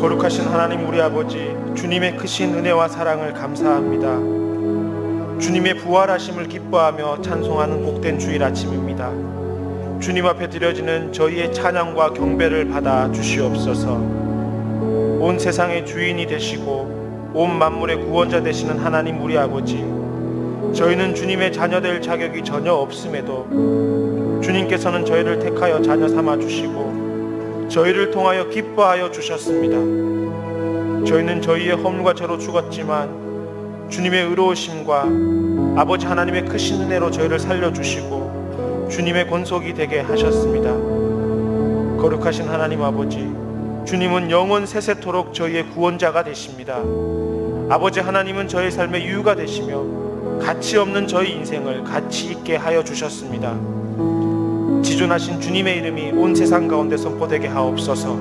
거룩하신 하나님 우리 아버지, 주님의 크신 은혜와 사랑을 감사합니다. 주님의 부활하심을 기뻐하며 찬송하는 복된 주일 아침입니다. 주님 앞에 드려지는 저희의 찬양과 경배를 받아 주시옵소서. 온 세상의 주인이 되시고 온 만물의 구원자 되시는 하나님 우리 아버지, 저희는 주님의 자녀 될 자격이 전혀 없음에도 주님께서는 저희를 택하여 자녀 삼아 주시고 저희를 통하여 기뻐하여 주셨습니다. 저희는 저희의 허물과 죄로 죽었지만 주님의 의로우심과 아버지 하나님의 크신 은혜로 저희를 살려주시고 주님의 권속이 되게 하셨습니다. 거룩하신 하나님 아버지, 주님은 영원 세세토록 저희의 구원자가 되십니다. 아버지 하나님은 저희 삶의 유유가 되시며 가치 없는 저희 인생을 가치 있게 하여 주셨습니다. 지존하신 주님의 이름이 온 세상 가운데 선포되게 하옵소서.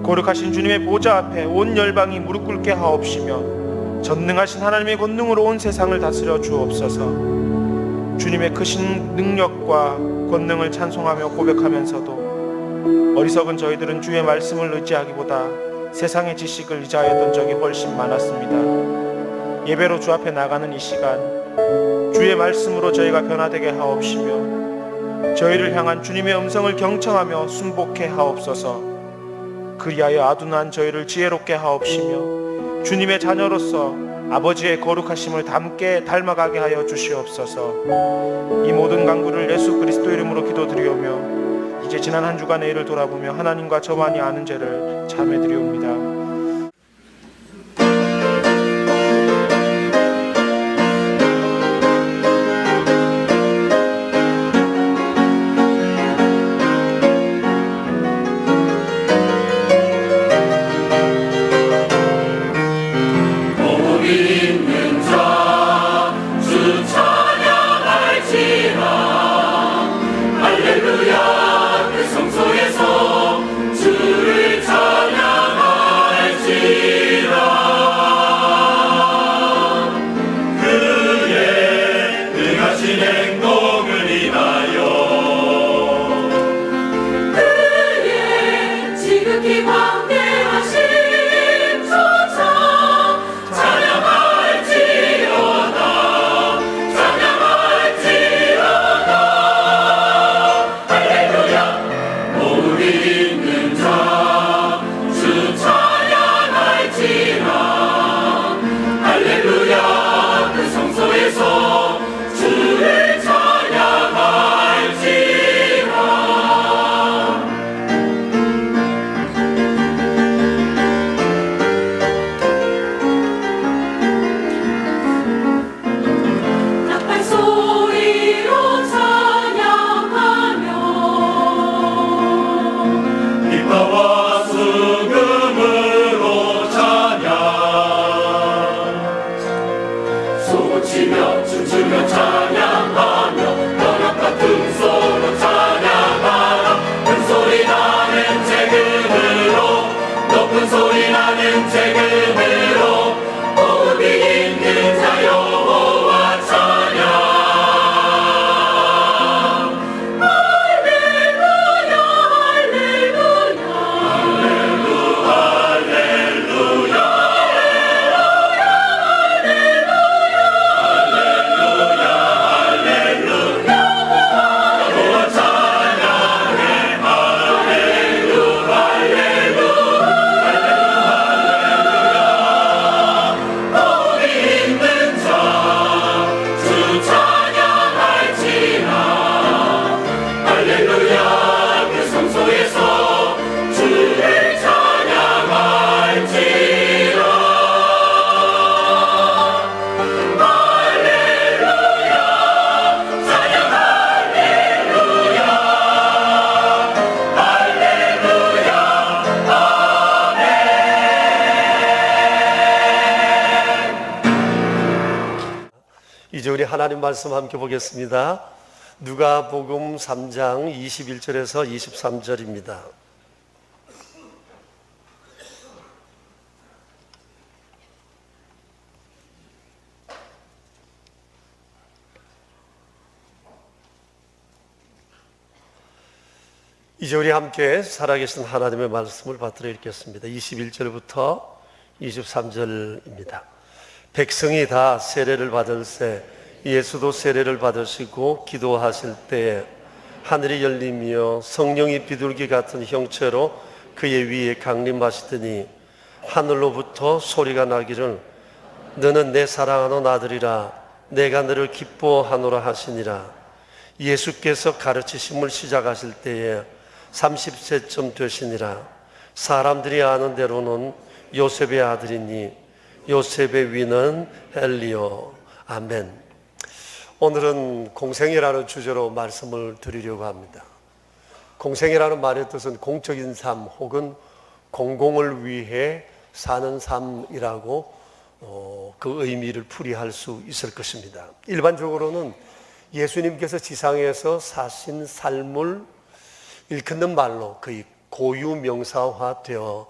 거룩하신 주님의 보좌 앞에 온 열방이 무릎 꿇게 하옵시며 전능하신 하나님의 권능으로 온 세상을 다스려 주옵소서. 주님의 크신 능력과 권능을 찬송하며 고백하면서도 어리석은 저희들은 주의 말씀을 의지하기보다 세상의 지식을 의지하였던 적이 훨씬 많았습니다. 예배로 주 앞에 나가는 이 시간, 주의 말씀으로 저희가 변화되게 하옵시며 저희를 향한 주님의 음성을 경청하며 순복해 하옵소서. 그리하여 아둔한 저희를 지혜롭게 하옵시며 주님의 자녀로서 아버지의 거룩하심을 닮게 닮아가게 하여 주시옵소서. 이 모든 간구를 예수 그리스도 이름으로 기도드리오며 이제 지난 한 주간의 일을 돌아보며 하나님과 저만이 아는 죄를 참회드리옵니다. 이제 우리 하나님 말씀 함께 보겠습니다. 누가복음 3장 21절에서 23절입니다. 이제 우리 함께 살아계신 하나님의 말씀을 받들어 읽겠습니다. 21절부터 23절입니다. 백성이 다 세례를 받을세 예수도 세례를 받으시고 기도하실 때에 하늘이 열리며 성령이 비둘기 같은 형체로 그의 위에 강림하시더니 하늘로부터 소리가 나기를 너는 내 사랑하는 아들이라 내가 너를 기뻐하노라 하시니라. 예수께서 가르치심을 시작하실 때에 30세쯤 되시니라. 사람들이 아는 대로는 요셉의 아들이니 요셉의 위는 헬리오. 아멘. 오늘은 공생애라는 주제로 말씀을 드리려고 합니다. 공생애라는 말의 뜻은 공적인 삶 혹은 공공을 위해 사는 삶이라고 그 의미를 풀이할 수 있을 것입니다. 일반적으로는 예수님께서 지상에서 사신 삶을 일컫는 말로 거의 고유명사화되어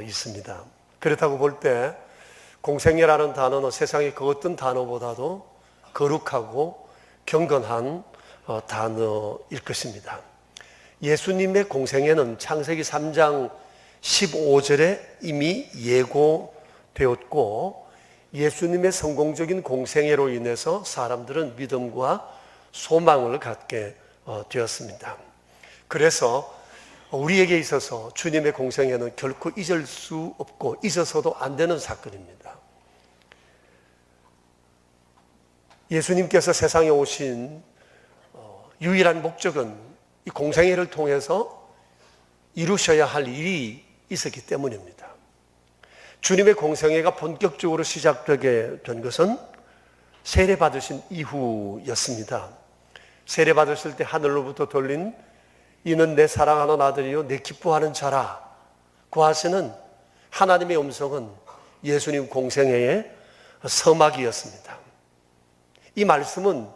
있습니다. 그렇다고 볼 때 공생애라는 단어는 세상의 그 어떤 단어보다도 거룩하고 경건한 단어일 것입니다. 예수님의 공생애는 창세기 3장 15절에 이미 예고되었고 예수님의 성공적인 공생애로 인해서 사람들은 믿음과 소망을 갖게 되었습니다. 그래서 우리에게 있어서 주님의 공생애는 결코 잊을 수 없고 잊어서도 안 되는 사건입니다. 예수님께서 세상에 오신 유일한 목적은 이 공생애를 통해서 이루셔야 할 일이 있었기 때문입니다. 주님의 공생애가 본격적으로 시작되게 된 것은 세례 받으신 이후였습니다. 세례 받으실 때 하늘로부터 들린 이는 내 사랑하는 아들이요 내 기뻐하는 자라 고 하시는 하나님의 음성은 예수님 공생애의 서막이었습니다. 이 말씀은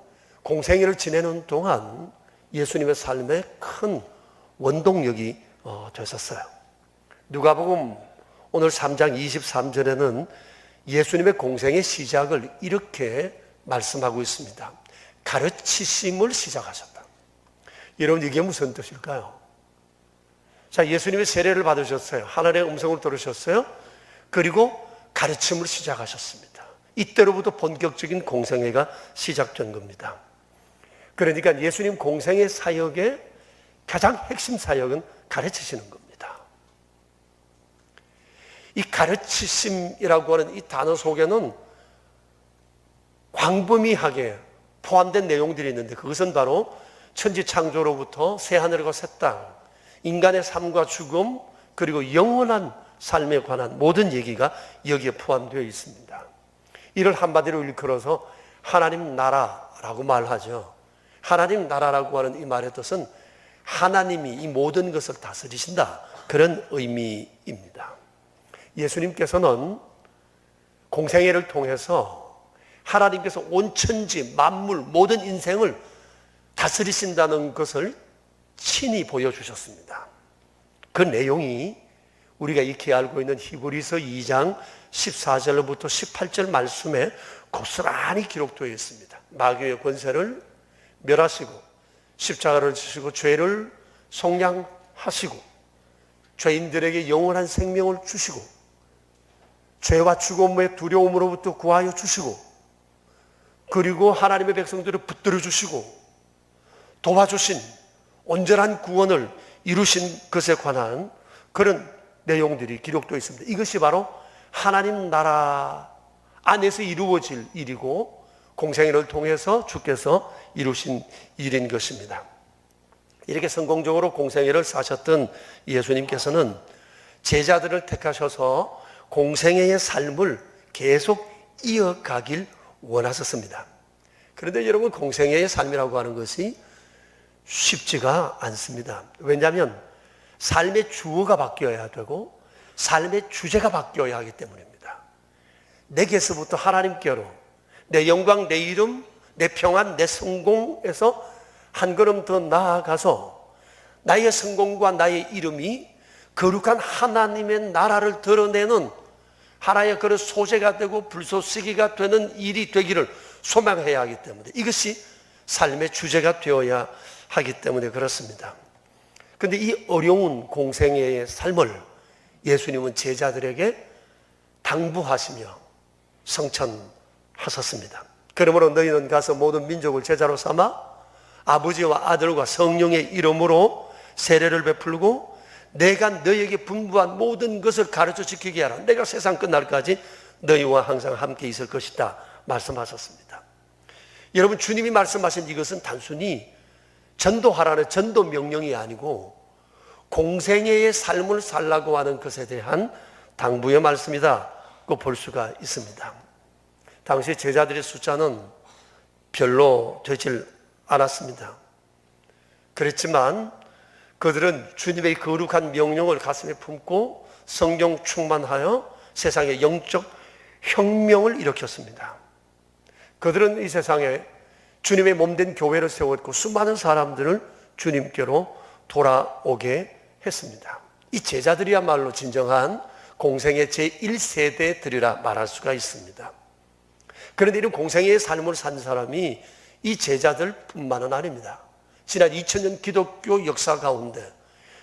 공생애를 지내는 동안 예수님의 삶에 큰 원동력이 되셨어요. 누가복음 오늘 3장 23절에는 예수님의 공생의 시작을 이렇게 말씀하고 있습니다. 가르치심을 시작하셨다. 여러분 이게 무슨 뜻일까요? 자, 예수님의 세례를 받으셨어요. 하나님의 음성을 들으셨어요. 그리고 가르침을 시작하셨습니다. 이때로부터 본격적인 공생애가 시작된 겁니다. 그러니까 예수님 공생애 사역의 가장 핵심 사역은 가르치시는 겁니다. 이 가르치심이라고 하는 이 단어 속에는 광범위하게 포함된 내용들이 있는데 그것은 바로 천지 창조로부터 새하늘과 새 땅, 인간의 삶과 죽음 그리고 영원한 삶에 관한 모든 얘기가 여기에 포함되어 있습니다. 이를 한마디로 일컬어서 하나님 나라라고 말하죠. 하나님 나라라고 하는 이 말의 뜻은 하나님이 이 모든 것을 다스리신다 그런 의미입니다. 예수님께서는 공생애를 통해서 하나님께서 온 천지 만물 모든 인생을 다스리신다는 것을 친히 보여주셨습니다. 그 내용이 우리가 익히 알고 있는 히브리서 2장 14절부터 18절 말씀에 고스란히 기록되어 있습니다. 마귀의 권세를 멸하시고 십자가를 지시고 죄를 속량하시고 죄인들에게 영원한 생명을 주시고 죄와 죽음의 두려움으로부터 구하여 주시고 그리고 하나님의 백성들을 붙들어 주시고 도와주신 온전한 구원을 이루신 것에 관한 그런 내용들이 기록되어 있습니다. 이것이 바로 하나님 나라 안에서 이루어질 일이고 공생애를 통해서 주께서 이루신 일인 것입니다. 이렇게 성공적으로 공생애를 사셨던 예수님께서는 제자들을 택하셔서 공생애의 삶을 계속 이어가길 원하셨습니다. 그런데 여러분 공생애의 삶이라고 하는 것이 쉽지가 않습니다. 왜냐하면 삶의 주어가 바뀌어야 되고 삶의 주제가 바뀌어야 하기 때문입니다. 내게서부터 하나님께로 내 영광, 내 이름, 내 평안, 내 성공에서 한 걸음 더 나아가서 나의 성공과 나의 이름이 거룩한 하나님의 나라를 드러내는 하나의 그런 소재가 되고 불쏘시개가 되는 일이 되기를 소망해야 하기 때문에 이것이 삶의 주제가 되어야 하기 때문에 그렇습니다. 근데 이 어려운 공생애의 삶을 예수님은 제자들에게 당부하시며 성천하셨습니다. 그러므로 너희는 가서 모든 민족을 제자로 삼아 아버지와 아들과 성령의 이름으로 세례를 베풀고 내가 너희에게 분부한 모든 것을 가르쳐 지키게 하라. 내가 세상 끝날까지 너희와 항상 함께 있을 것이다 말씀하셨습니다. 여러분, 주님이 말씀하신 이것은 단순히 전도하라는 전도 명령이 아니고 공생애의 삶을 살라고 하는 것에 대한 당부의 말씀이다고 볼 수가 있습니다. 당시 제자들의 숫자는 별로 되질 않았습니다. 그랬지만 그들은 주님의 거룩한 명령을 가슴에 품고 성령 충만하여 세상에 영적 혁명을 일으켰습니다. 그들은 이 세상에 주님의 몸된 교회를 세웠고 수많은 사람들을 주님께로 돌아오게 했습니다. 이 제자들이야말로 진정한 공생의 제1세대들이라 말할 수가 있습니다. 그런데 이런 공생애의 삶을 산 사람이 이 제자들뿐만은 아닙니다. 지난 2000년 기독교 역사 가운데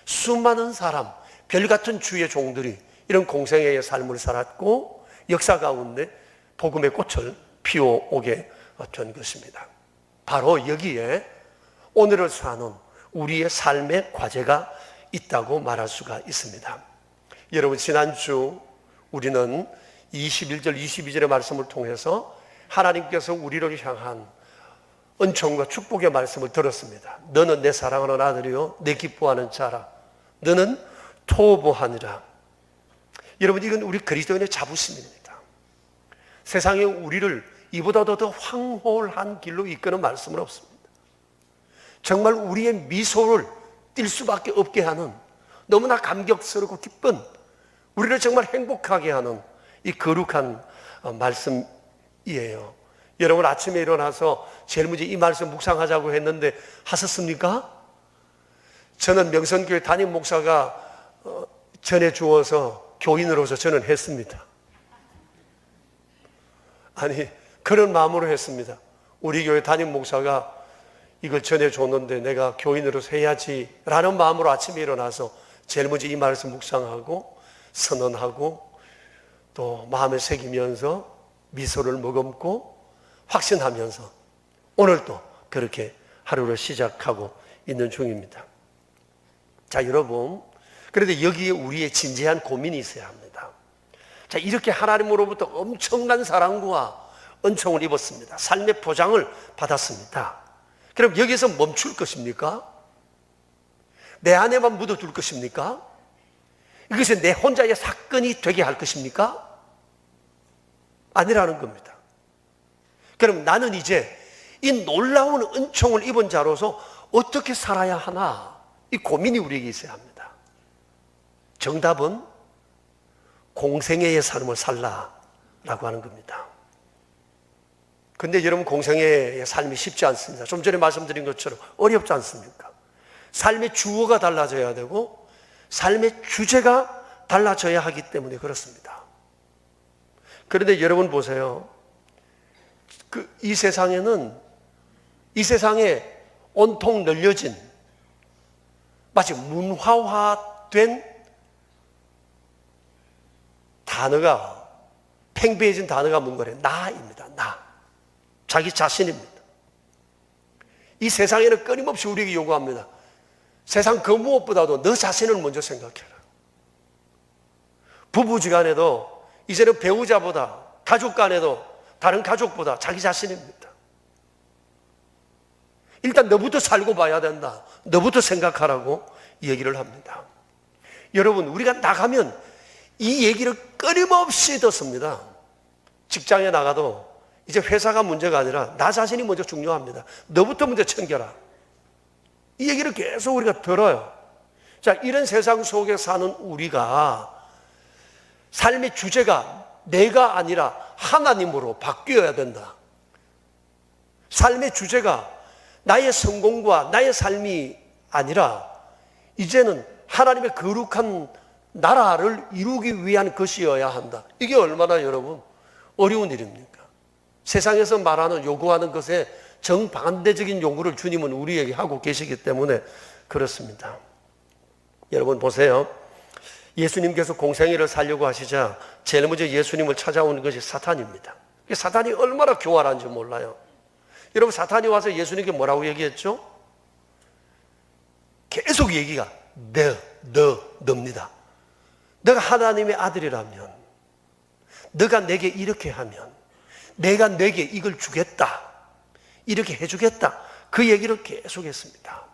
수많은 사람, 별같은 주의 종들이 이런 공생애의 삶을 살았고 역사 가운데 복음의 꽃을 피워오게 된 것입니다. 바로 여기에 오늘을 사는 우리의 삶의 과제가 있다고 말할 수가 있습니다. 여러분, 지난주 우리는 21절, 22절의 말씀을 통해서 하나님께서 우리를 향한 은총과 축복의 말씀을 들었습니다. 너는 내 사랑하는 아들이요 내 기뻐하는 자라. 너는 토보하니라. 여러분, 이건 우리 그리스도인의 자부심입니다. 세상에 우리를 이보다도 더 황홀한 길로 이끄는 말씀은 없습니다. 정말 우리의 미소를 띌 수밖에 없게 하는 너무나 감격스럽고 기쁜, 우리를 정말 행복하게 하는 이 거룩한 말씀이에요. 여러분, 아침에 일어나서 제일 먼저 이 말씀 묵상하자고 했는데 하셨습니까? 저는 명선교회 담임 목사가 전해주어서 교인으로서 저는 했습니다. 아니, 그런 마음으로 했습니다. 우리 교회 담임 목사가 이걸 전해줬는데 내가 교인으로서 해야지 라는 마음으로 아침에 일어나서 제일 먼저 이 말씀 묵상하고 선언하고 또 마음에 새기면서 미소를 머금고 확신하면서 오늘도 그렇게 하루를 시작하고 있는 중입니다. 자, 여러분, 그런데 여기에 우리의 진지한 고민이 있어야 합니다. 자, 이렇게 하나님으로부터 엄청난 사랑과 은총을 입었습니다. 삶의 보장을 받았습니다. 그럼 여기서 멈출 것입니까? 내 안에만 묻어둘 것입니까? 이것이 내 혼자의 사건이 되게 할 것입니까? 아니라는 겁니다. 그럼 나는 이제 이 놀라운 은총을 입은 자로서 어떻게 살아야 하나, 이 고민이 우리에게 있어야 합니다. 정답은 공생애의 삶을 살라라고 하는 겁니다. 근데 여러분, 공생애의 삶이 쉽지 않습니다. 좀 전에 말씀드린 것처럼 어렵지 않습니까? 삶의 주어가 달라져야 되고 삶의 주제가 달라져야 하기 때문에 그렇습니다. 그런데 여러분 보세요. 이 세상에는, 이 세상에 온통 널려진 마치 문화화된 단어가, 팽배해진 단어가 뭔가래? 나입니다. 나. 자기 자신입니다. 이 세상에는 끊임없이 우리에게 요구합니다. 세상 그 무엇보다도 너 자신을 먼저 생각해라. 부부지간에도 이제는 배우자보다, 가족 간에도 다른 가족보다 자기 자신입니다. 일단 너부터 살고 봐야 된다. 너부터 생각하라고 얘기를 합니다. 여러분, 우리가 나가면 이 얘기를 끊임없이 듣습니다. 직장에 나가도 이제 회사가 문제가 아니라 나 자신이 먼저 중요합니다. 너부터 먼저 챙겨라. 이 얘기를 계속 우리가 들어요. 자, 이런 세상 속에 사는 우리가 삶의 주제가 내가 아니라 하나님으로 바뀌어야 된다. 삶의 주제가 나의 성공과 나의 삶이 아니라 이제는 하나님의 거룩한 나라를 이루기 위한 것이어야 한다. 이게 얼마나 여러분 어려운 일입니까? 세상에서 말하는, 요구하는 것에 정반대적인 요구를 주님은 우리에게 하고 계시기 때문에 그렇습니다. 여러분 보세요. 예수님께서 공생애를 살려고 하시자 제일 먼저 예수님을 찾아오는 것이 사탄입니다. 사탄이 얼마나 교활한지 몰라요. 여러분, 사탄이 와서 예수님께 뭐라고 얘기했죠? 계속 얘기가 너입니다. 너가 하나님의 아들이라면, 너가 내게 이렇게 하면 내가 내게 이걸 주겠다, 이렇게 해주겠다, 그 얘기를 계속 했습니다.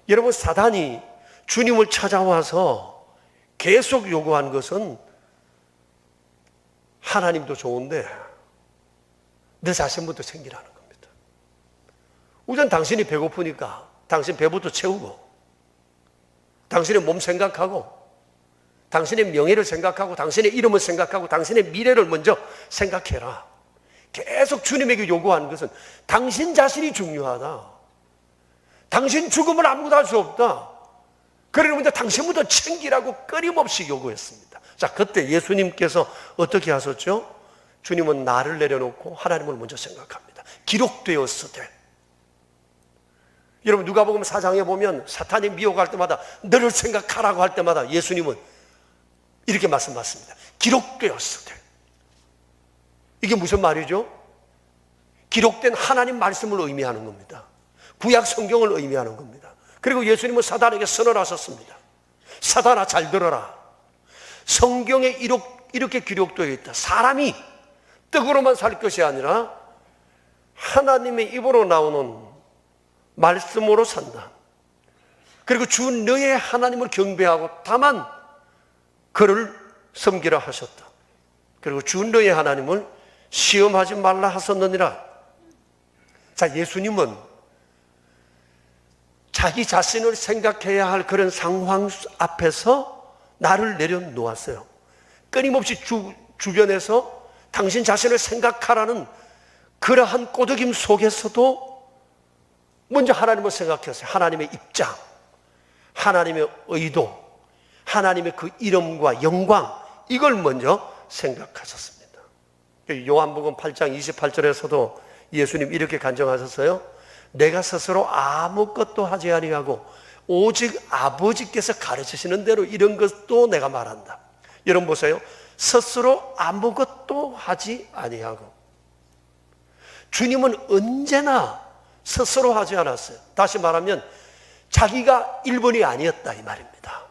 여러분, 사단이 주님을 찾아와서 계속 요구한 것은 하나님도 좋은데 너 자신부터 챙기라는 겁니다. 우선 당신이 배고프니까 당신 배부터 채우고, 당신의 몸 생각하고, 당신의 명예를 생각하고, 당신의 이름을 생각하고, 당신의 미래를 먼저 생각해라. 계속 주님에게 요구하는 것은 당신 자신이 중요하다. 당신 죽음을 아무도 할 수 없다. 그러면서 당신부터 챙기라고 끊임없이 요구했습니다. 자, 그때 예수님께서 어떻게 하셨죠? 주님은 나를 내려놓고 하나님을 먼저 생각합니다. 기록되었으되. 여러분, 누가복음 4장에 보면 사탄이 미혹할 때마다 너를 생각하라고 할 때마다 예수님은 이렇게 말씀하십니다. 기록되었으되. 이게 무슨 말이죠? 기록된 하나님 말씀을 의미하는 겁니다. 구약 성경을 의미하는 겁니다. 그리고 예수님은 사단에게 선언하셨습니다. 사단아, 잘 들어라. 성경에 이렇게 기록되어 있다. 사람이 떡으로만 살 것이 아니라 하나님의 입으로 나오는 말씀으로 산다. 그리고 주 너의 하나님을 경배하고 다만 그를 섬기라 하셨다. 그리고 주 너의 하나님을 시험하지 말라 하셨느니라. 자, 예수님은 자기 자신을 생각해야 할 그런 상황 앞에서 나를 내려놓았어요. 끊임없이 주변에서 당신 자신을 생각하라는 그러한 꼬드김 속에서도 먼저 하나님을 생각했어요. 하나님의 입장, 하나님의 의도, 하나님의 그 이름과 영광, 이걸 먼저 생각하셨습니다. 요한복음 8장 28절에서도 예수님 이렇게 간증하셨어요. 내가 스스로 아무것도 하지 아니하고 오직 아버지께서 가르치시는 대로 이런 것도 내가 말한다. 여러분 보세요. 스스로 아무것도 하지 아니하고. 주님은 언제나 스스로 하지 않았어요. 다시 말하면 자기가 1번이 아니었다, 이 말입니다.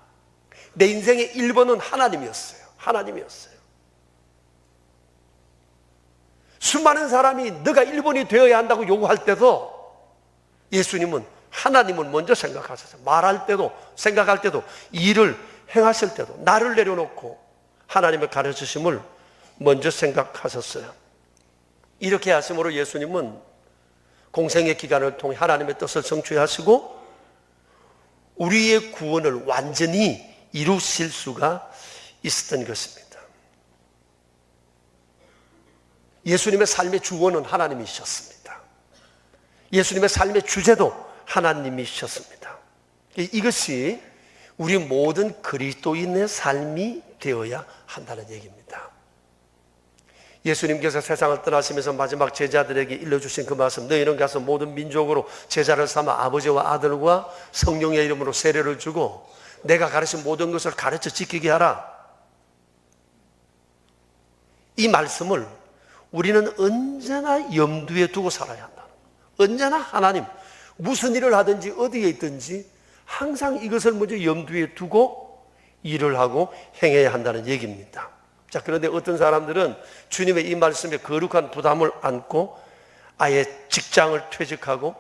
내 인생의 1번은 하나님이었어요. 하나님이었어요. 수많은 사람이 너가 1번이 되어야 한다고 요구할 때도 예수님은 하나님을 먼저 생각하셨어요. 말할 때도, 생각할 때도, 일을 행하실 때도 나를 내려놓고 하나님의 가르치심을 먼저 생각하셨어요. 이렇게 하심으로 예수님은 공생의 기간을 통해 하나님의 뜻을 성취하시고 우리의 구원을 완전히 이루실 수가 있었던 것입니다. 예수님의 삶의 주원은 하나님이셨습니다. 예수님의 삶의 주제도 하나님이셨습니다. 이것이 우리 모든 그리스도인의 삶이 되어야 한다는 얘기입니다. 예수님께서 세상을 떠나시면서 마지막 제자들에게 일러주신 그 말씀, 너희는 가서 모든 민족으로 제자를 삼아 아버지와 아들과 성령의 이름으로 세례를 주고 내가 가르친 모든 것을 가르쳐 지키게 하라. 이 말씀을 우리는 언제나 염두에 두고 살아야 한다. 언제나 하나님, 무슨 일을 하든지 어디에 있든지 항상 이것을 먼저 염두에 두고 일을 하고 행해야 한다는 얘기입니다. 자, 그런데 어떤 사람들은 주님의 이 말씀에 거룩한 부담을 안고 아예 직장을 퇴직하고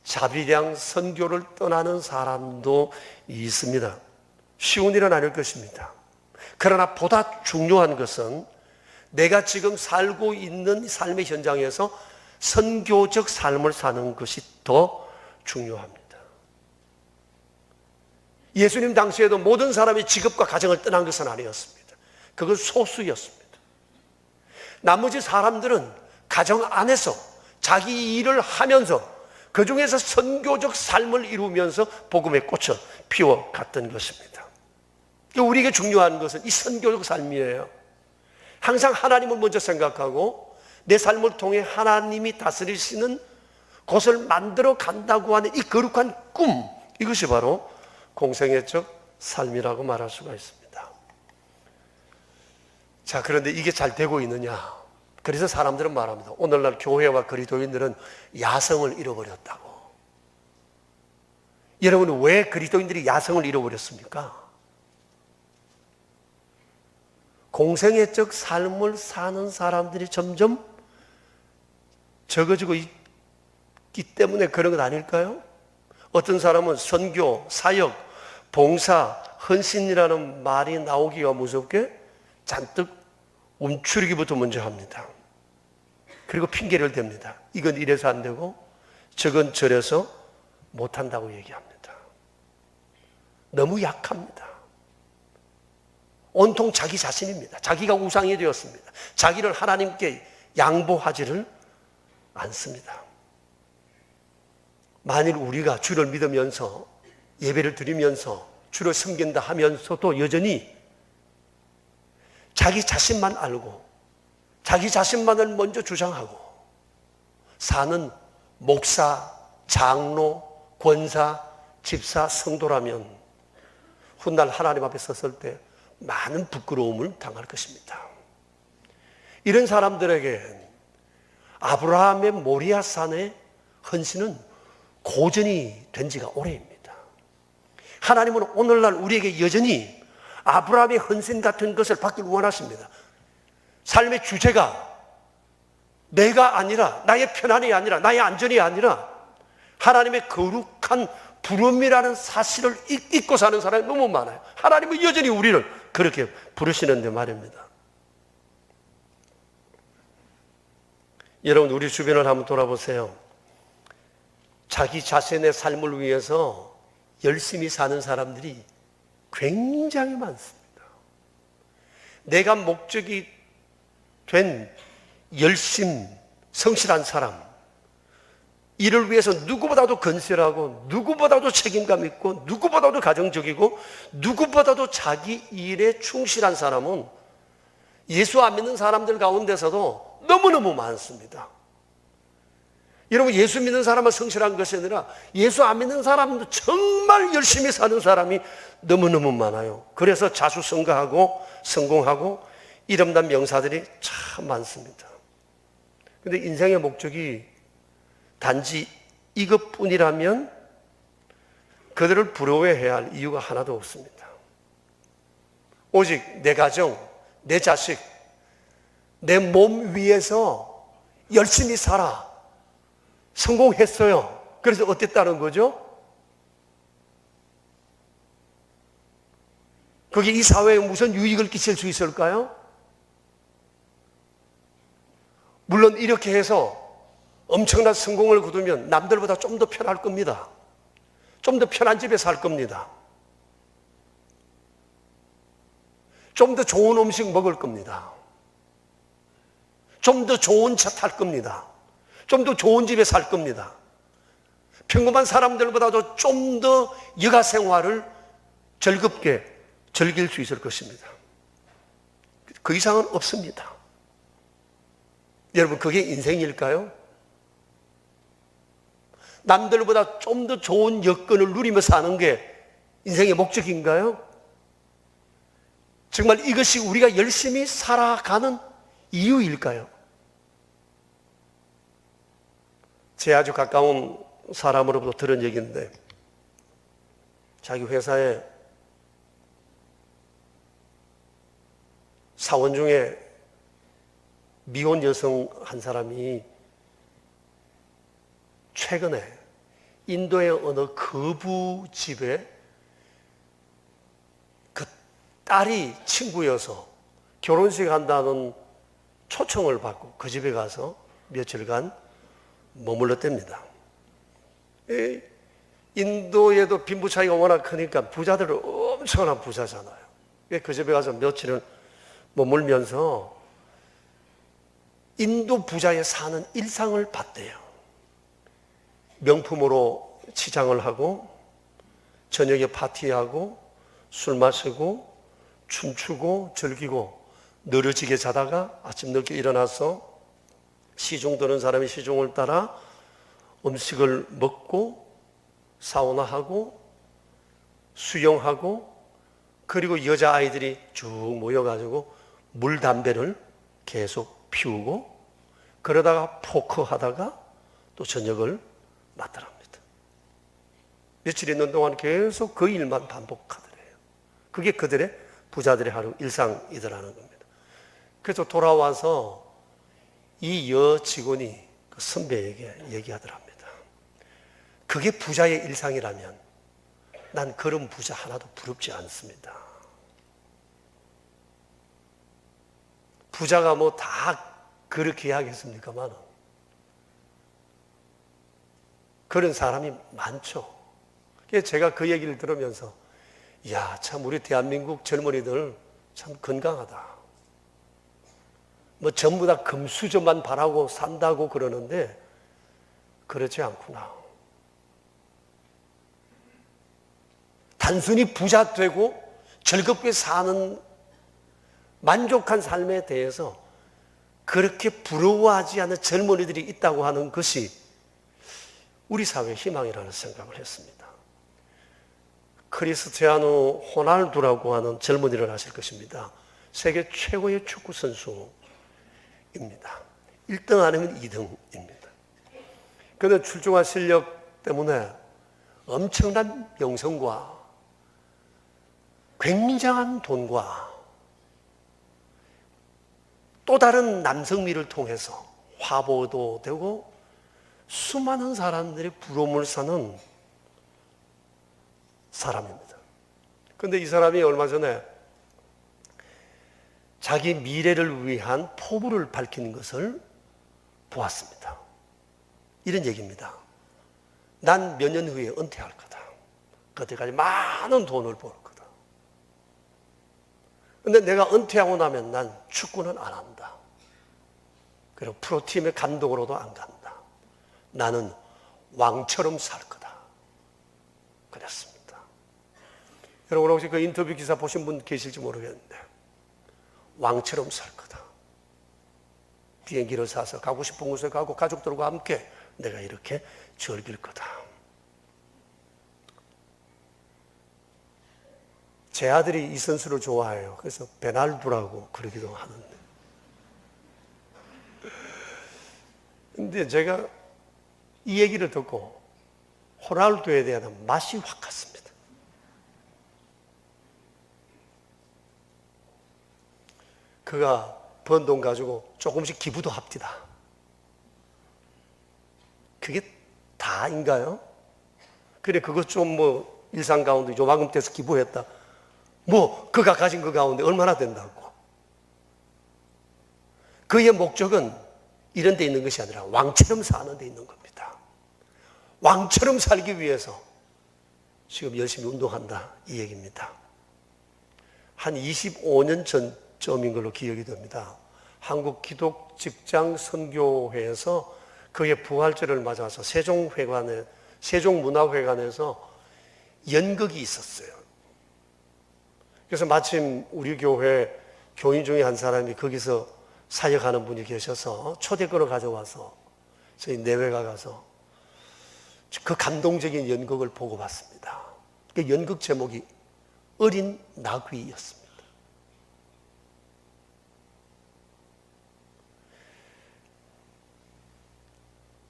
자비량 선교를 떠나는 사람도 있습니다. 쉬운 일은 아닐 것입니다. 그러나 보다 중요한 것은 내가 지금 살고 있는 삶의 현장에서 선교적 삶을 사는 것이 더 중요합니다. 예수님 당시에도 모든 사람이 직업과 가정을 떠난 것은 아니었습니다. 그건 소수였습니다. 나머지 사람들은 가정 안에서 자기 일을 하면서 그 중에서 선교적 삶을 이루면서 복음의 꽃을 피워갔던 것입니다. 우리에게 중요한 것은 이 선교적 삶이에요. 항상 하나님을 먼저 생각하고 내 삶을 통해 하나님이 다스리시는 곳을 만들어 간다고 하는 이 거룩한 꿈, 이것이 바로 공생애적 삶이라고 말할 수가 있습니다. 자, 그런데 이게 잘 되고 있느냐? 그래서 사람들은 말합니다. 오늘날 교회와 그리스도인들은 야성을 잃어버렸다고. 여러분, 왜 그리스도인들이 야성을 잃어버렸습니까? 공생애적 삶을 사는 사람들이 점점 적어지고 있기 때문에 그런 것 아닐까요? 어떤 사람은 선교, 사역, 봉사, 헌신이라는 말이 나오기가 무섭게 잔뜩 움츠리기부터 먼저 합니다. 그리고 핑계를 댑니다. 이건 이래서 안 되고 저건 저래서 못한다고 얘기합니다. 너무 약합니다. 온통 자기 자신입니다. 자기가 우상이 되었습니다. 자기를 하나님께 양보하지를 않습니다. 만일 우리가 주를 믿으면서 예배를 드리면서 주를 섬긴다 하면서도 여전히 자기 자신만 알고 자기 자신만을 먼저 주장하고 사는 목사, 장로, 권사, 집사, 성도라면 훗날 하나님 앞에 섰을 때 많은 부끄러움을 당할 것입니다. 이런 사람들에게 아브라함의 모리아산의 헌신은 고전이 된 지가 오래입니다. 하나님은 오늘날 우리에게 여전히 아브라함의 헌신 같은 것을 받길 원하십니다. 삶의 주제가 내가 아니라, 나의 편안이 아니라, 나의 안전이 아니라 하나님의 거룩한 부름이라는 사실을 잊고 사는 사람이 너무 많아요. 하나님은 여전히 우리를 그렇게 부르시는데 말입니다. 여러분, 우리 주변을 한번 돌아보세요. 자기 자신의 삶을 위해서 열심히 사는 사람들이 굉장히 많습니다. 내가 목적이 된 열심, 성실한 사람, 이를 위해서 누구보다도 건실하고 누구보다도 책임감 있고 누구보다도 가정적이고 누구보다도 자기 일에 충실한 사람은 예수 안 믿는 사람들 가운데서도 너무너무 많습니다. 여러분, 예수 믿는 사람은 성실한 것이 아니라 예수 안 믿는 사람도 정말 열심히 사는 사람이 너무너무 많아요. 그래서 자수성가하고 성공하고 이름난 명사들이 참 많습니다. 그런데 인생의 목적이 단지 이것뿐이라면 그들을 부러워해야 할 이유가 하나도 없습니다. 오직 내 가정, 내 자식, 내 몸 위해서 열심히 살아. 성공했어요. 그래서 어땠다는 거죠? 그게 이 사회에 무슨 유익을 끼칠 수 있을까요? 물론 이렇게 해서 엄청난 성공을 거두면 남들보다 좀 더 편할 겁니다. 좀 더 편한 집에 살 겁니다. 좀 더 좋은 음식 먹을 겁니다. 좀 더 좋은 차 탈 겁니다. 좀 더 좋은 집에 살 겁니다. 평범한 사람들보다도 좀 더 여가 생활을 즐겁게 즐길 수 있을 것입니다. 그 이상은 없습니다. 여러분, 그게 인생일까요? 남들보다 좀 더 좋은 여건을 누리며 사는 게 인생의 목적인가요? 정말 이것이 우리가 열심히 살아가는 이유일까요? 제 아주 가까운 사람으로부터 들은 얘기인데, 자기 회사에 사원 중에 미혼 여성 한 사람이 최근에 인도의 어느 거부 집에 그 딸이 친구여서 결혼식 한다는 초청을 받고 그 집에 가서 며칠간 머물렀답니다. 인도에도 빈부 차이가 워낙 크니까 부자들은 엄청난 부자잖아요. 그 집에 가서 며칠을 머물면서 인도 부자의 사는 일상을 봤대요. 명품으로 치장을 하고 저녁에 파티하고 술 마시고 춤추고 즐기고 늘어지게 자다가 아침 늦게 일어나서 시중 드는 사람이 시중을 따라 음식을 먹고 사우나하고 수영하고 그리고 여자아이들이 쭉 모여가지고 물 담배를 계속 피우고 그러다가 포크하다가 또 저녁을 맞더랍니다. 며칠 있는 동안 계속 그 일만 반복하더래요. 그게 그들의 부자들의 하루 일상이더라는 겁니다. 그래서 돌아와서 이 여 직원이 그 선배에게 얘기하더랍니다. 그게 부자의 일상이라면 난 그런 부자 하나도 부럽지 않습니다. 부자가 뭐 다 그렇게 하겠습니까만 그런 사람이 많죠. 그래서 제가 그 얘기를 들으면서 야, 참 우리 대한민국 젊은이들 참 건강하다. 뭐 전부 다 금수저만 바라고 산다고 그러는데 그렇지 않구나. 단순히 부자 되고 즐겁게 사는 만족한 삶에 대해서 그렇게 부러워하지 않는 젊은이들이 있다고 하는 것이 우리 사회의 희망이라는 생각을 했습니다. 크리스티아노 호날두라고 하는 젊은이를 아실 것입니다. 세계 최고의 축구 선수입니다. 1등 아니면 2등입니다. 그는 출중한 실력 때문에 엄청난 명성과 굉장한 돈과 또 다른 남성미를 통해서 화보도 되고 수많은 사람들의 부러움을 사는 사람입니다. 그런데 이 사람이 얼마 전에 자기 미래를 위한 포부를 밝히는 것을 보았습니다. 이런 얘기입니다. 난 몇 년 후에 은퇴할 거다. 그때까지 많은 돈을 벌 거다. 근데 내가 은퇴하고 나면 난 축구는 안 한다. 그리고 프로팀의 감독으로도 안 간다. 나는 왕처럼 살 거다. 그랬습니다. 여러분 혹시 그 인터뷰 기사 보신 분 계실지 모르겠는데 왕처럼 살 거다. 비행기를 사서 가고 싶은 곳에 가고 가족들과 함께 내가 이렇게 즐길 거다. 제 아들이 이 선수를 좋아해요. 그래서 베날두라고 그러기도 하는데. 근데 제가 이 얘기를 듣고 호날두에 대한 맛이 확 갔습니다. 그가 번 돈 가지고 조금씩 기부도 합디다. 그게 다인가요? 그래, 그것 좀 뭐 일상 가운데 요만큼 떼서 기부했다. 뭐 그가 가진 그 가운데 얼마나 된다고. 그의 목적은 이런 데 있는 것이 아니라 왕처럼 사는 데 있는 겁니다. 왕처럼 살기 위해서 지금 열심히 운동한다 이 얘기입니다. 한 25년 전쯤인 걸로 기억이 됩니다. 한국 기독직장선교회에서 그의 부활절을 맞아서 세종문화회관에서 연극이 있었어요. 그래서 마침 우리 교회 교인 중에 한 사람이 거기서 사역하는 분이 계셔서 초대권을 가져와서 저희 내외가 가서 그 감동적인 연극을 보고 봤습니다. 그 연극 제목이 어린 나귀였습니다.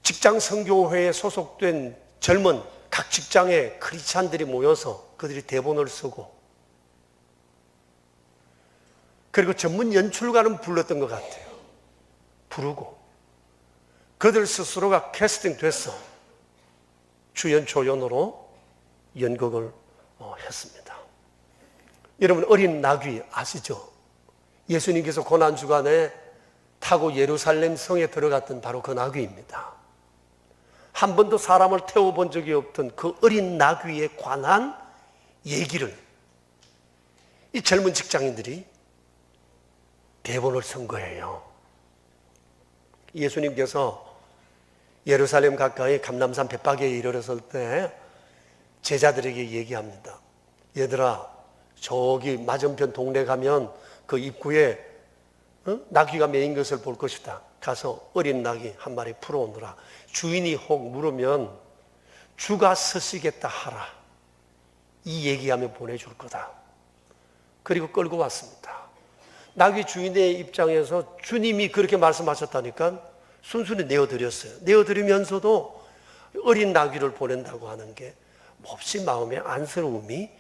직장 선교회에 소속된 젊은 각 직장의 크리스찬들이 모여서 그들이 대본을 쓰고 그리고 전문 연출가는 불렀던 것 같아요. 부르고 그들 스스로가 캐스팅돼서 주연 조연으로 연극을 했습니다. 여러분 어린 나귀 아시죠? 예수님께서 고난주간에 타고 예루살렘 성에 들어갔던 바로 그 나귀입니다. 한 번도 사람을 태워본 적이 없던 그 어린 나귀에 관한 얘기를 이 젊은 직장인들이 대본을 쓴 거예요. 예수님께서 예루살렘 가까이 감람산 벳바게에 이르렀을 때 제자들에게 얘기합니다. 얘들아, 저기 맞은편 동네 가면 그 입구에 나귀가 메인 것을 볼 것이다. 가서 어린 나귀 한 마리 풀어오느라. 주인이 혹 물으면 주가 서시겠다 하라. 이 얘기하면 보내줄 거다. 그리고 끌고 왔습니다. 나귀 주인의 입장에서 주님이 그렇게 말씀하셨다니까 순순히 내어드렸어요. 내어드리면서도 어린 나귀를 보낸다고 하는 게 몹시 마음에 안쓰러움이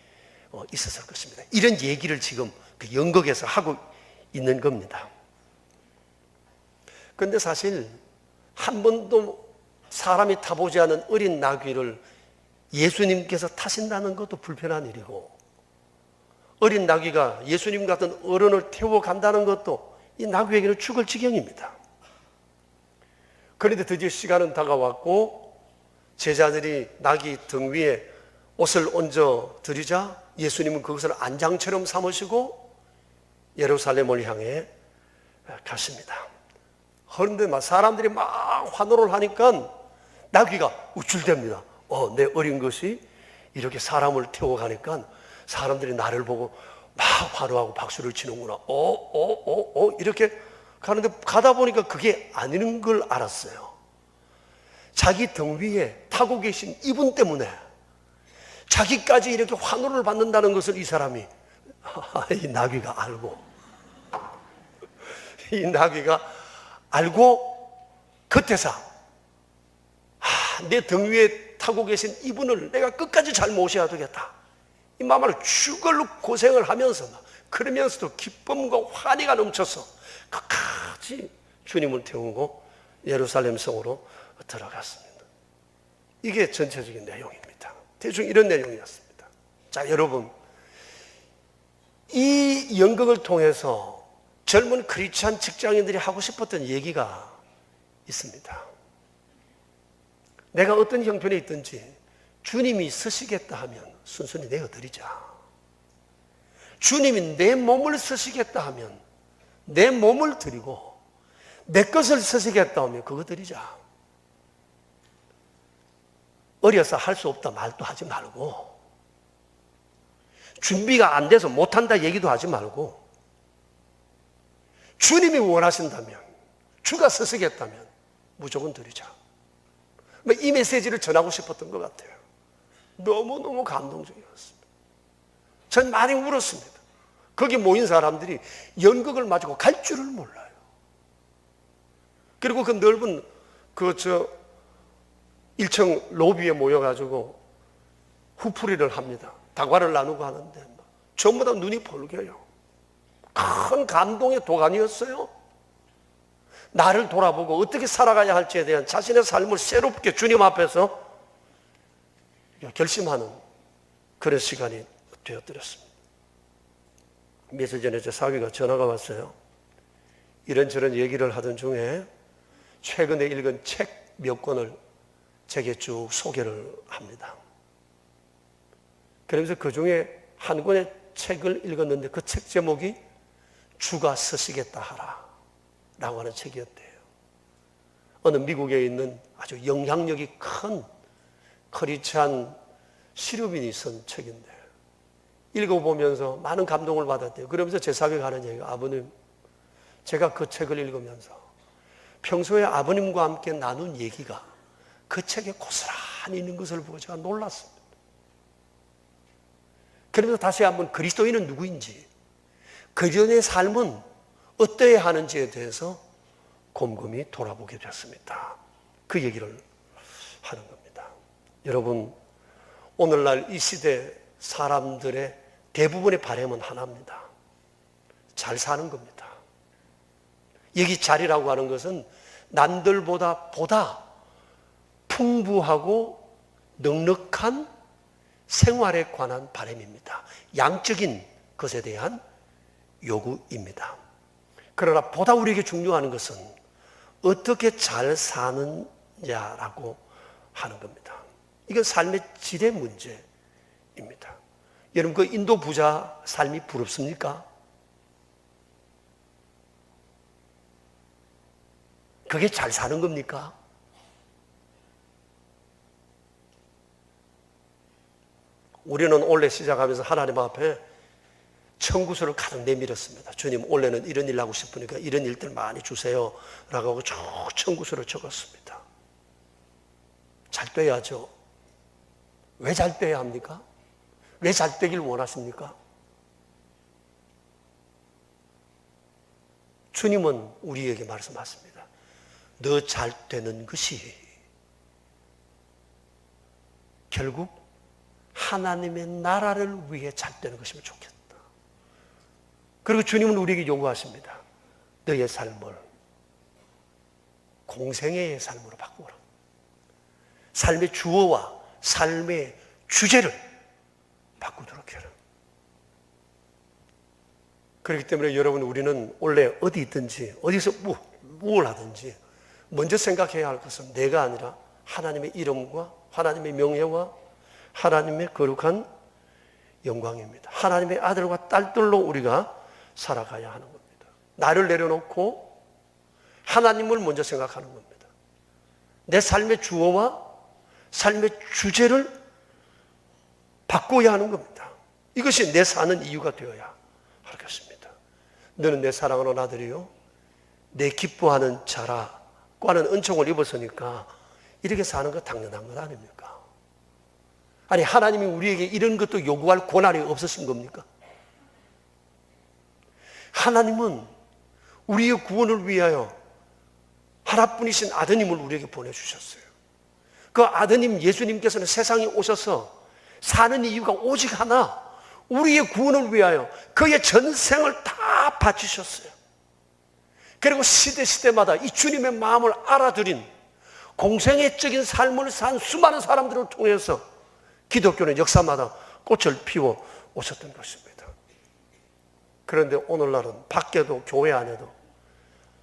있었을 것입니다. 이런 얘기를 지금 그 연극에서 하고 있는 겁니다. 그런데 사실 한 번도 사람이 타보지 않은 어린 나귀를 예수님께서 타신다는 것도 불편한 일이고, 어린 나귀가 예수님 같은 어른을 태워 간다는 것도 이 나귀에게는 죽을 지경입니다. 그런데 드디어 시간은 다가왔고 제자들이 나귀 등 위에 옷을 얹어 드리자 예수님은 그것을 안장처럼 삼으시고 예루살렘을 향해 가십니다. 그런데 막 사람들이 막 환호를 하니까 나귀가 우쭐댑니다. 내 어린 것이 이렇게 사람을 태워 가니까 사람들이 나를 보고 막 환호하고 박수를 치는구나. 이렇게 가는데 가다 보니까 그게 아닌 걸 알았어요. 자기 등 위에 타고 계신 이분 때문에 자기까지 이렇게 환호를 받는다는 것을 이 사람이, 이 나귀가 알고, 이 나귀가 알고 그때서 내 등 위에 타고 계신 이분을 내가 끝까지 잘 모셔야 되겠다. 이 마음으로 죽을 고생을 하면서 그러면서도 기쁨과 환희가 넘쳐서 끝까지 주님을 태우고 예루살렘 성으로 들어갔습니다. 이게 전체적인 내용입니다. 대충 이런 내용이었습니다. 자, 여러분, 이 연극을 통해서 젊은 크리스찬 직장인들이 하고 싶었던 얘기가 있습니다. 내가 어떤 형편에 있든지 주님이 쓰시겠다 하면 순순히 내어드리자. 주님이 내 몸을 쓰시겠다 하면 내 몸을 드리고 내 것을 쓰시겠다 하면 그거 드리자. 어려서 할 수 없다 말도 하지 말고, 준비가 안 돼서 못한다 얘기도 하지 말고, 주님이 원하신다면, 주가 쓰시겠다면 무조건 드리자. 이 메시지를 전하고 싶었던 것 같아요. 너무너무 감동적이었습니다. 전 많이 울었습니다. 거기 모인 사람들이 연극을 마치고 갈 줄을 몰라요. 그리고 그 넓은 1층 로비에 모여가지고 후풀이를 합니다. 다과를 나누고 하는데 전부 다 눈이 벌겨요. 큰 감동의 도가니였어요. 나를 돌아보고 어떻게 살아가야 할지에 대한 자신의 삶을 새롭게 주님 앞에서 결심하는 그런 시간이 되어드렸습니다. 며칠 전에 제 사위가 전화가 왔어요. 이런저런 얘기를 하던 중에 최근에 읽은 책 몇 권을 제게 쭉 소개를 합니다. 그러면서 그 중에 한 권의 책을 읽었는데 그 책 제목이 주가 쓰시겠다 하라 라고 하는 책이었대요. 어느 미국에 있는 아주 영향력이 큰 크리스찬 시류민이 쓴 책인데 읽어보면서 많은 감동을 받았대요. 그러면서 제 사위가 하는 얘기가, 아버님, 제가 그 책을 읽으면서 평소에 아버님과 함께 나눈 얘기가 그 책에 고스란히 있는 것을 보고 제가 놀랐습니다. 그러면서 다시 한번 그리스도인은 누구인지, 그리스도인의 삶은 어떠해야 하는지에 대해서 곰곰이 돌아보게 됐습니다. 그 얘기를 하는 겁니다. 여러분, 오늘날 이 시대 사람들의 대부분의 바람은 하나입니다. 잘 사는 겁니다. 여기 자리라고 하는 것은 남들보다 풍부하고 넉넉한 생활에 관한 바람입니다. 양적인 것에 대한 요구입니다. 그러나 보다 우리에게 중요한 것은 어떻게 잘 사느냐라고 하는 겁니다. 이건 삶의 질의 문제입니다. 여러분, 그 인도 부자 삶이 부럽습니까? 그게 잘 사는 겁니까? 우리는 올해 시작하면서 하나님 앞에 청구서를 가득 내밀었습니다. 주님, 올해는 이런 일 하고 싶으니까 이런 일들 많이 주세요 라고 하고 쭉 청구서를 적었습니다. 잘 돼야죠. 왜 잘 돼야 합니까? 왜 잘 되길 원하십니까? 주님은 우리에게 말씀하십니다. 너 잘 되는 것이 결국 하나님의 나라를 위해 잘 되는 것이면 좋겠다. 그리고 주님은 우리에게 요구하십니다. 너의 삶을 공생애의 삶으로 바꾸라. 삶의 주어와 삶의 주제를 바꾸도록 해라. 그렇기 때문에 여러분, 우리는 원래 어디 있든지 어디서 뭘 하든지 먼저 생각해야 할 것은 내가 아니라 하나님의 이름과 하나님의 명예와 하나님의 거룩한 영광입니다. 하나님의 아들과 딸들로 우리가 살아가야 하는 겁니다. 나를 내려놓고 하나님을 먼저 생각하는 겁니다. 내 삶의 주어와 삶의 주제를 바꿔야 하는 겁니다. 이것이 내 사는 이유가 되어야 하겠습니다. 너는 내 사랑하는 아들이요 내 기뻐하는 자라과는 은총을 입었으니까 이렇게 사는 거 당연한 것 아닙니까? 아니, 하나님이 우리에게 이런 것도 요구할 권한이 없으신 겁니까? 하나님은 우리의 구원을 위하여 하나뿐이신 아드님을 우리에게 보내주셨어요. 그 아드님 예수님께서는 세상에 오셔서 사는 이유가 오직 하나, 우리의 구원을 위하여 그의 전생을 다 바치셨어요. 그리고 시대마다 이 주님의 마음을 알아들인 공생애적인 삶을 산 수많은 사람들을 통해서 기독교는 역사마다 꽃을 피워 오셨던 것입니다. 그런데 오늘날은 밖에도 교회 안에도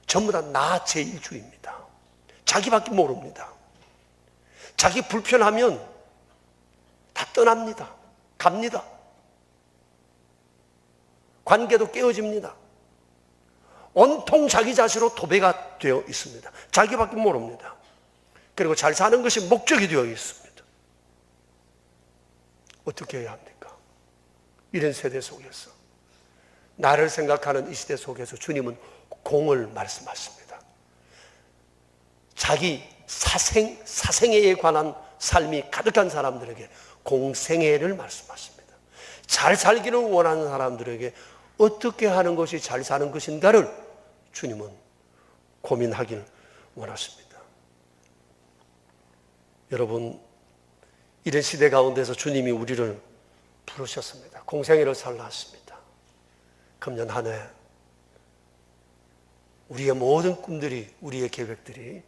전부 다 나 제일주의입니다. 자기밖에 모릅니다. 자기 불편하면 다 떠납니다. 갑니다. 관계도 깨어집니다. 온통 자기 자신으로 도배가 되어 있습니다. 자기밖에 모릅니다. 그리고 잘 사는 것이 목적이 되어 있습니다. 어떻게 해야 합니까? 이런 세대 속에서, 나를 생각하는 이 시대 속에서 주님은 공을 말씀하십니다. 자기 사생애에 관한 삶이 가득한 사람들에게 공생애를 말씀하십니다. 잘 살기를 원하는 사람들에게 어떻게 하는 것이 잘 사는 것인가를 주님은 고민하길 원하십니다. 여러분, 이런 시대 가운데서 주님이 우리를 부르셨습니다. 공생애를 살라 하십니다. 금년 한 해 우리의 모든 꿈들이, 우리의 계획들이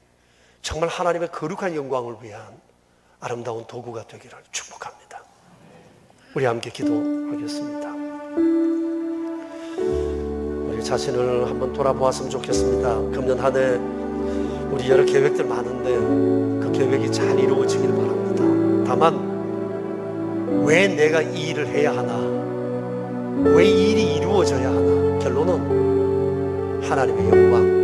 정말 하나님의 거룩한 영광을 위한 아름다운 도구가 되기를 축복합니다. 우리 함께 기도하겠습니다. 우리 자신을 한번 돌아보았으면 좋겠습니다. 금년 한 해 우리 여러 계획들 많은데 그 계획이 잘 이루어지길 바랍니다. 다만 왜 내가 이 일을 해야 하나, 왜 이 일이 이루어져야 하나, 결론은 하나님의 영광,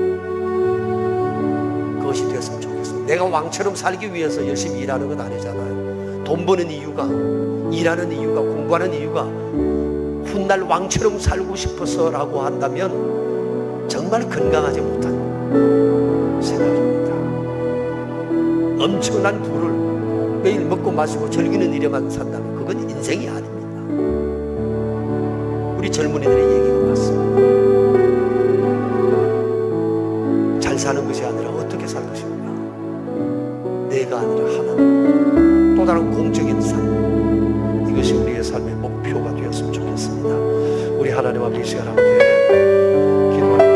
그것이 되었으면 좋겠습니다. 내가 왕처럼 살기 위해서 열심히 일하는 건 아니잖아요. 돈 버는 이유가, 일하는 이유가, 공부하는 이유가 훗날 왕처럼 살고 싶어서라고 한다면 정말 건강하지 못한 생각입니다. 엄청난 부를 매일 먹고 마시고 즐기는 일에만 산다면 그건 인생이 아닙니다. 우리 젊은이들의 얘기가 맞습니다. 잘 사는 것이 아니라 어떻게 살 것인가, 내가 아니라 하나님, 또 다른 공적인 삶, 이것이 우리의 삶의 목표가 되었으면 좋겠습니다. 우리 하나님 앞에 이 시간 함께 기도하는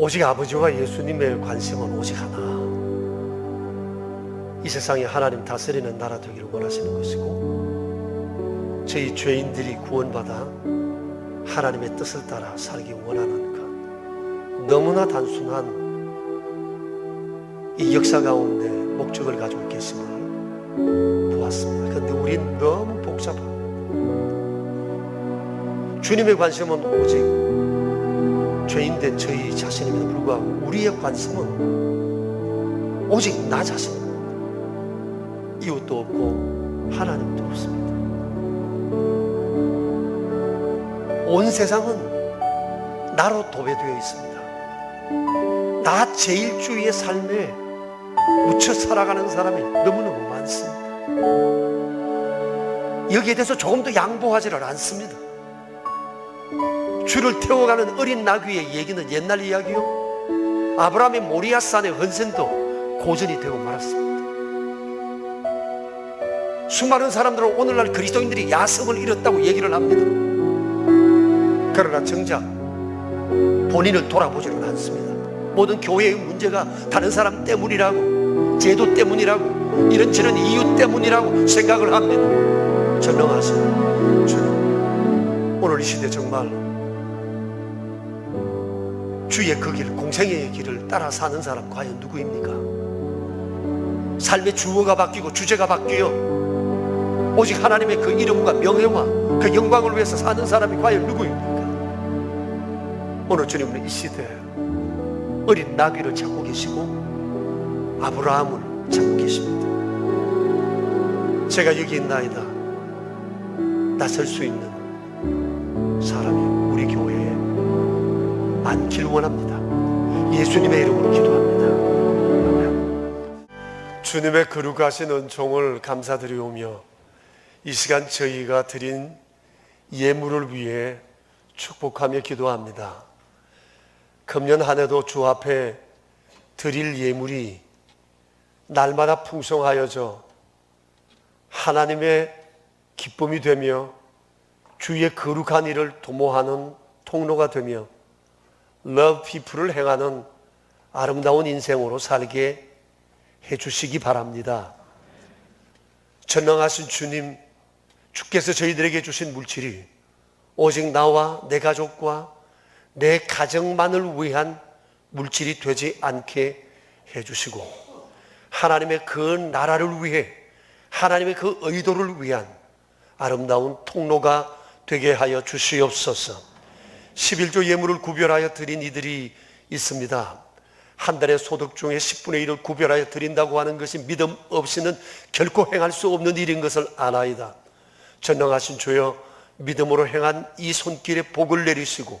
오직 아버지와 예수님의 관심은 오직 하나, 이 세상에 하나님 다스리는 나라 되기를 원하시는 것이고, 저희 죄인들이 구원받아 하나님의 뜻을 따라 살기 원하는 것, 너무나 단순한 이 역사 가운데 목적을 가지고 계심을 보았습니다. 그런데 우린 너무 복잡합니다. 주님의 관심은 오직 죄인된 저희 자신임에도 불구하고 우리의 관심은 오직 나 자신입니다. 이웃도 없고 하나님도 없습니다. 온 세상은 나로 도배되어 있습니다. 나 제일주의의 삶에 묻혀 살아가는 사람이 너무너무 많습니다. 여기에 대해서 조금도 양보하지를 않습니다. 주를 태워가는 어린 나귀의 얘기는 옛날 이야기요, 아브라함의 모리아산의 헌신도 고전이 되고 말았습니다. 수많은 사람들은 오늘날 그리스도인들이 야성을 잃었다고 얘기를 합니다. 그러나 정작 본인을 돌아보지는 않습니다. 모든 교회의 문제가 다른 사람 때문이라고, 제도 때문이라고, 이런저런 이유 때문이라고 생각을 합니다. 전능하신 주님, 오늘 이 시대 정말 주의 그 길, 공생애의 길을 따라 사는 사람 과연 누구입니까? 삶의 주어가 바뀌고 주제가 바뀌어 오직 하나님의 그 이름과 명예와 그 영광을 위해서 사는 사람이 과연 누구입니까? 오늘 주님은 이 시대에 어린 나귀를 찾고 계시고 아브라함을 찾고 계십니다. 제가 여기 있나이다 나설 수 있는 사람이 우리 교회에 많길 원합니다. 예수님의 이름으로 기도합니다. 아멘. 주님의 거룩하신 은총을 감사드리오며 이 시간 저희가 드린 예물을 위해 축복하며 기도합니다. 금년 한 해도 주 앞에 드릴 예물이 날마다 풍성하여져 하나님의 기쁨이 되며 주의 거룩한 일을 도모하는 통로가 되며 러브 피플을 행하는 아름다운 인생으로 살게 해주시기 바랍니다. 전능하신 주님, 주께서 저희들에게 주신 물질이 오직 나와 내 가족과 내 가정만을 위한 물질이 되지 않게 해주시고 하나님의 그 나라를 위해, 하나님의 그 의도를 위한 아름다운 통로가 되게 하여 주시옵소서. 11조 예물을 구별하여 드린 이들이 있습니다. 한 달의 소득 중에 10분의 1을 구별하여 드린다고 하는 것이 믿음 없이는 결코 행할 수 없는 일인 것을 아나이다. 전능하신 주여, 믿음으로 행한 이 손길에 복을 내리시고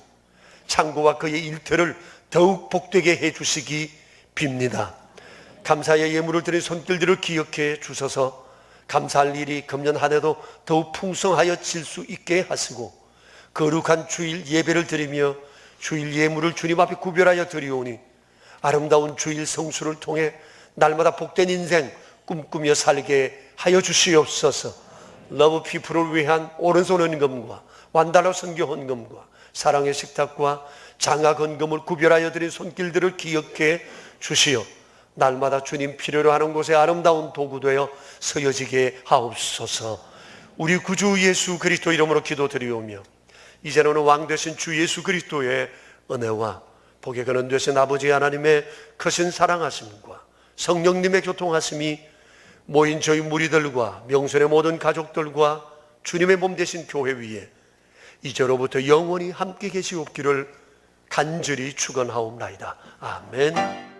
창고와 그의 일터를 더욱 복되게 해주시기 빕니다. 감사의 예물을 드린 손길들을 기억해 주셔서 감사할 일이 금년 한 해도 더욱 풍성하여질 수 있게 하시고 거룩한 주일 예배를 드리며 주일 예물을 주님 앞에 구별하여 드리오니 아름다운 주일 성수를 통해 날마다 복된 인생 꿈꾸며 살게 하여 주시옵소서. 러브 피플을 위한 오른손 헌금과 완달러 선교 헌금과 사랑의 식탁과 장학 헌금을 구별하여 드린 손길들을 기억해 주시어 날마다 주님 필요로 하는 곳에 아름다운 도구 되어 서여지게 하옵소서. 우리 구주 예수 그리스도 이름으로 기도드리오며 이제는 왕 되신 주 예수 그리스도의 은혜와 복의 근원 되신 아버지 하나님의 크신 사랑하심과 성령님의 교통하심이 모인 저희 무리들과 명순의 모든 가족들과 주님의 몸 되신 교회 위에 이제로부터 영원히 함께 계시옵기를 간절히 축원하옵나이다. 아멘.